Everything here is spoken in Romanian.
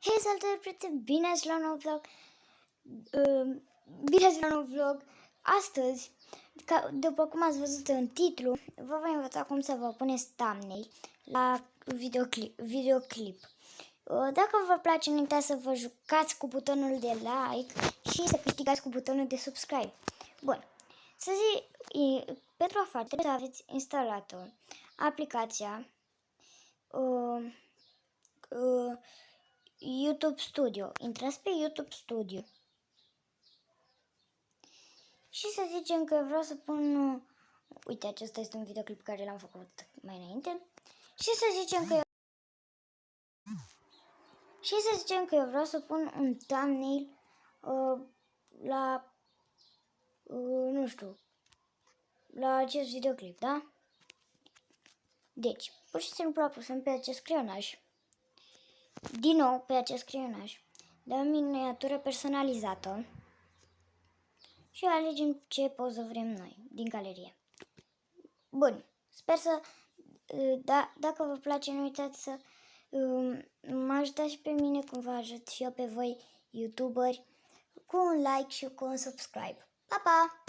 Hei, salutare, prieteni! Bine ați la un nou vlog! Bine ați la un nou vlog! Astăzi, după cum ați văzut în titlu, vă voi învăța cum să vă puneți thumbnail la videoclip. Dacă vă place, nu uitați să vă jucați cu butonul de like și să câștigați cu butonul de subscribe. Bun, pentru a face, trebuie să aveți instalată aplicația YouTube Studio. Intrați pe YouTube Studio și să zicem că vreau să pun, uite, acesta este un videoclip care l-am făcut mai înainte, și să zicem că eu vreau să pun un thumbnail la nu știu, la acest videoclip, da? Deci, pur și simplu apăsăm pe acest creionaj. Din nou pe acest creionaj dăm miniatură personalizată și alegem ce poză vrem noi din galerie. Bun, sper să, dacă vă place, nu uitați să mă ajutați și pe mine cum vă ajut și eu pe voi, youtuberi, cu un like și cu un subscribe. Pa, pa!